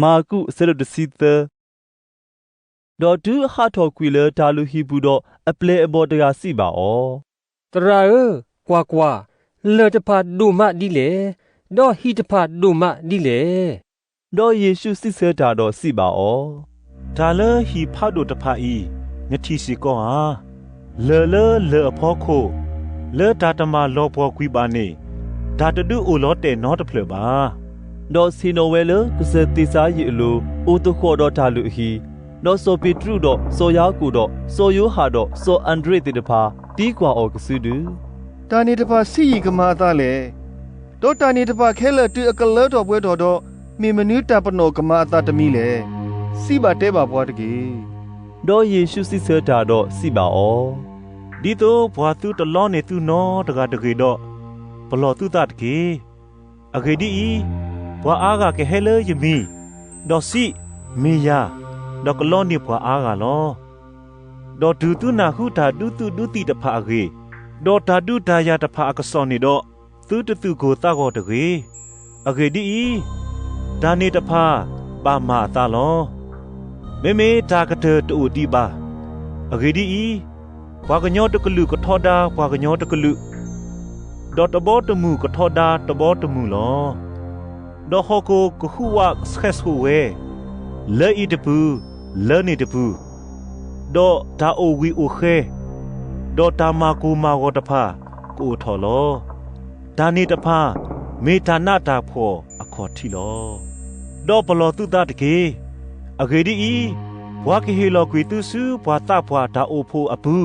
မာကုဆဲလတစီသဒေါ်ဒူဟာထော်ကွီလတာလူဟီဘူးတော့အပလေအဘော်တရာစီပါဩตรากว่าเลอจะพาดูมะดิเลดอฮีจะพาดูมะดิเลဒေါ်ယေရှုစစ်ဆဲတာတော့စီပါဩဒါလဟီဖတ်တို့တဖာဤညတိစီကောဟာလေအဖောခိုလေတာတမလောဘောကွီပါနေဒါတဒူအိုလောတဲနောတဖလပါဒေါ်စီနိုဝဲလကစတိစာရီအလိုအိုတခေါ်တော့တာလူဟီဒေါ်ဆိုပီထရုတော့ဆိုယာကူတော့ဆိုယိုဟာတော့ဆိုအန်ဒရီတေတဖာတီးကွာအော်ကစုဒူတာနေတဖာစီရီကမာသားလေဒေါ်တာနေတဖာခဲလတူအကလောတော်ပွဲတော်တော့မေမနူးတပနောကမာသားတမီလေစီပါတဲပါဘွားတကြီးဒေါ်ယေရှုစစ်ဆဲတာတော့စီပါဩဒီတော့ဘွာသူတလောနေသူနောတကတကေတော့ဘလောသူတတကေအဂေဒီဘွာအားကကဟဲလေယမီဒေါ်စီမေယာဒေါကလောနေဘွာအားကလောဒေါ်ဒူတူနာဟုတာဒူတူဒူတီတဖာကေဒေါ်တာဒူဒါယာတဖာအကစောနေတော့သူတသူကိုတကောတကေအဂေဒီဒါနေတဖာပါမာတာလောမေမေတာကတဲ့တူဒီပါအဂေဒီဘွာကညောတကလူကထောဒါဘွာကညောတကလူဒေါ်တဘောတမှုကထောဒါတဘောတမှုလောဒေါ်ဟကိုကခုဝစခက်ဆူဝဲလဲဤတပူလဲနေတပူဒေါ်ဒါအိုဝီအိုခဲဒေါ်တာမာကူမာဝတဖာကိုထော်လောဒါနေတဖာမေတာနာတာဖောအခေါ်ထီလောဒေါ်ပလောတုတတကေအဂေဒီဘွာကဟီလောကွီတုစုဘွာတာဘွာဒါအိုဖိုအပူ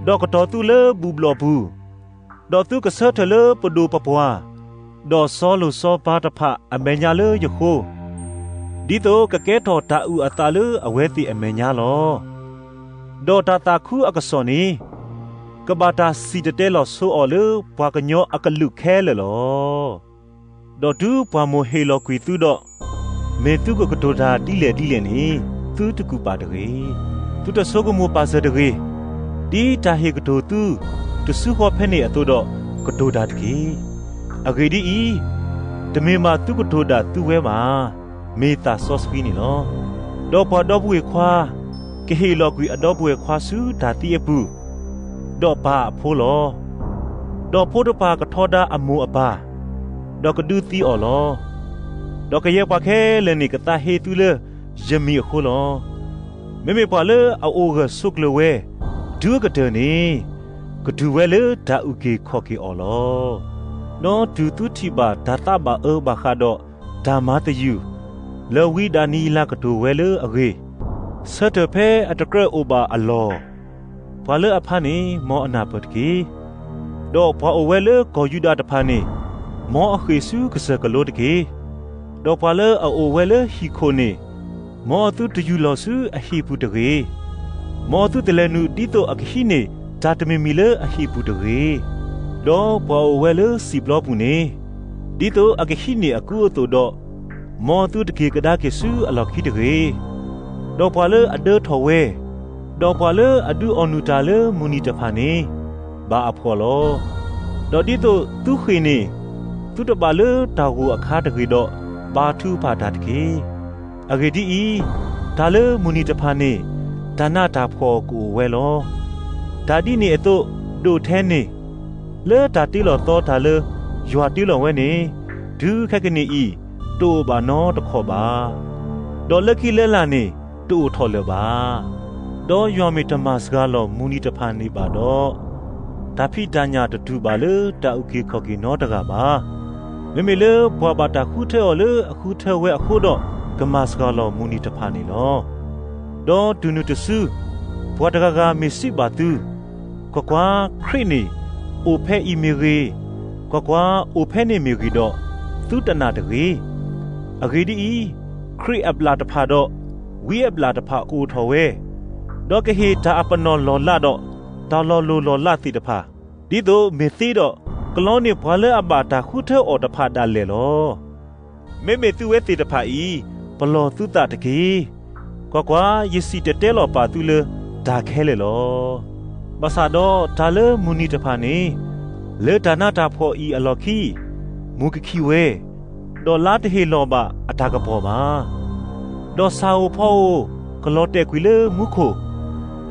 ဒေါ်ကတော်တုလေဘူဘလောဘူးဒေါ်သူကဆတ်ထလေပဒူပပွားဒေါ်စောလူစောပါတဖအမေညာလေယခိုဒီတော့ကကဲတော်တာဥအတာလေအဝဲတိအမေညာလောဒေါ်တာတာခုအကစောနီကဘာတာစီတတဲလောဆိုအော်လေဘွာကညောအကလုခဲလေလောဒေါ်တူဘွာမိုဟေလောကွီသူတော့မေသူကကတိုတာတီးလေနီသူတကူပါတရေသူတဆိုးကမောပါစတရေဒီတာဟေကတိုသူတဆုခေါ်ဖဲနေအတူတော့ကတိုတာတကေအဂေဒီတမေမာသူကတိုတာသူဝဲမှာမေတာဆော့စပီနီလောဒေါ်ပေါ်ဒေါ်ပွေခွာကဟေလောကွီအတော့ပွေခွာစုဒါတိအပူဒေါ်ပါဖိုးလောဒေါ်ဖိုးတပါကထောတာအမူအပါဒေါ်ကဒူတီအော်လောဒေါ်ကရဲပါခဲလဲနေကတာဟေတူလေယမီခိုလောမေပါလေအိုဂဆုကလဝဲဒူကတနေကဒူဝဲလေဒါဥကေခေါကေအော်လောနော်ဒူတူတီပါဒါတာပါဘာခါတော့ဒါမတယူလောဝီဒါနီလာကဒူဝဲလေအဂေဆတ်တဖဲအတကရအိုဘာအလောဘွာလေအဖာနေမောအနာပတကေတော့ဘွာအိုဝဲလေကောယူဒါတဖာနေမောအခေစုကစကလို့တကေတော့ဘွာလေအိုဝဲလေဟီခိုနေမောသူတယူလောစုအဟိပုတကေမောသူတလဲနုဒီတိုအခီနေဇာတမီမီလေအဟိပုတကေဒေါ်ဘောဝဲလေစီဘလောပုနေဒီတိုအခီနေအကူတိုတော့မောသူတကေကဒါကေစုအလောခိတကေဒေါ်ဘွာလေအဒေထောဝဲဒေါ်ဘွာလေအဒူအနူတာလေမူနီတဖာနေဘာအဖော်လောဒေါ်ဒီတိုသူခေနေသူတပါလေတာကိုအခါတကေတော့ဘာထူဖာတာတကေအဂေဒီဒါလေမူနီတဖာနေဒါနာတာဖောကိုဝဲလောဒါဒီနေအတုဒိုထဲနေလေတာတီလောတော့ဒါလေယွာတီလောဝဲနေဒူးခက်ကနေတိုဘာနောတခေါ်ပါဒေါ်လက်ကီလဲလာနေတိုထော်လပါဒေါ်ယွာမီတမစကားလောမူနီတဖာနေပါတော့ဒါဖိတညာတတူပါလေတာဥကေခေါကီနောတကပါမေလေဘွာဘာတာခုထဲော်လေအခုထဲဝဲအခုတော့ကမစကားလောမူနီတဖာနေလောဒေါ်ဒူနုတဆူဘွာတကကမစ်စီဘာတူကွာခရိနီအိုဖဲအီမီရီကွာအိုဖဲနေမီရီတော့သူတနာတကေအဂေဒီခရိအပလာတဖာတော့ဝီအပလာတဖာကိုထော်ဝဲဒေါ်ကဟေတာအပနောလောလာတော့တာလောလိုလောလာတိတဖာဒီတော့မေသီတော့ကလောနေဘွာလေအပါတာခုထဲအော်တဖာတာလေလောမေသူဝဲတိတဖာဘလောသူတာတကေကွာယစီတတဲလောပါသူလေဒါခဲလေလောဘာသာတော့ဒါလေမူနီတဖာနေလေဒါနာတာဖော်အလော်ခီမူကခီဝဲ ดอลาเตเฮลอบะอัตากะปอมาดอซาโอพ่อกลอเตกุยเลมุโค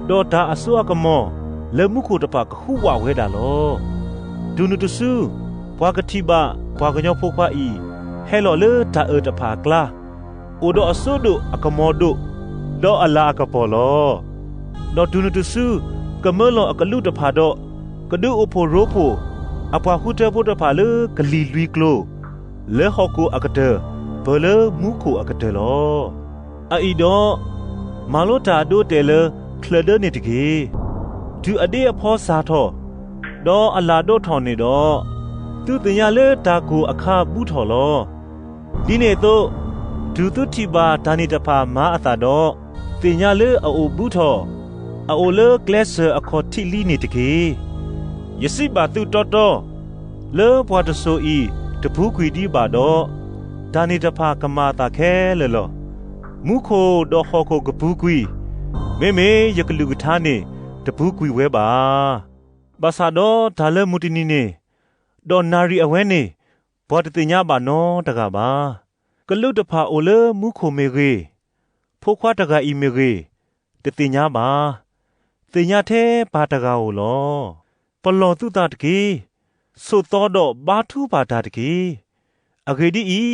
ดอดาอสัวกะมอเลมุโคตะปะกะฮูวะเวดาโลดูนุตุซูปวากะทิบะปวากะญอฟุกฟะอีเฮลอเลตาเอตะพากลาโอดออสุดุอะกะมอดุดออะลาอะกะปอลอดอดูนุตุซูกะเมลออะกะลุตะพาดอกะดุโอโพโรโพอะปวาฮูเตโพตะพาเลกะลีลุยกโลเลฮอกูอะกะเตเบลมุโคอะกะเตลออะอีดอมาโลตาโดเตเลคลเดเนตเกดูอเดอพอซาทอดออะลาโดทอนเนดอตุตญาเลตากูอะคาบุทอลอดิเนโตดูตุทิบาตานิตะพามาอะตาดอติญาเลอโอบุทออโอเลเกลเซอะคอทิลีเนตเกยสิบาตุตอตอเลปวาตโซอีตะพูกุยดีบาดอตานิตะพากะมาตาแคเลลอมุโคดอฮอโคกะพูกุยเมยกลุกทาเนตะพูกุยเวบาบาซาดอทาเลมุตินีเนดอนารีอเวเนปอตติญาบานอตะกะบากะลุตะพาโอเลมุโคเมเกဖိုခွားတကဤမေကေတတိညာပါတင်ညာထဲပါတကာကိုလောပလောတုတတကေဆိုတော့တော့ဘာထူပါတာတကေအဂေဒီဤ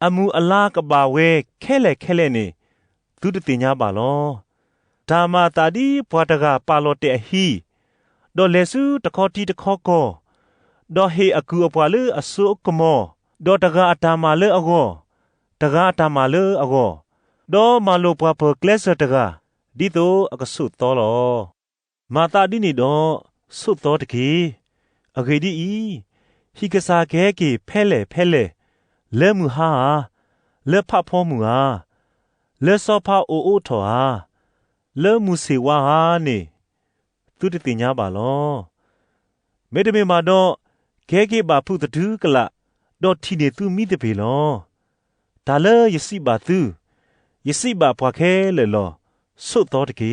အမှုအလားကပါဝဲခဲလဲနေသူတတိညာပါလောဒါမာတာဒီပွားတကပါလောတဲ့အဟီဒေါ်လေစုတခေါတီတခေါကောဒေါ်ဟေအကူအပွားလေအဆုကမောဒေါ်တကအတာမာလေအကောတကအတာမာလေအကောดอมาโลปวาเพเคลสตะกะดิโตอะกสุตอลอมาตาดินี่ดอสุตอตะกีอะเกดิอีฮิกษาแกเกแพเลเลมุหาเลพะพอมูหาเลซอพาโอโอทอหาเลมุเสวาหานี่ตุตติญาบาลอเมตเมมาดอแกเกบาพุตะดูกะละดอทีเนตุมีตะเปลอตาเลยสิบาตุยสิบาพวาแค่เลยลอสุดต่อตะเก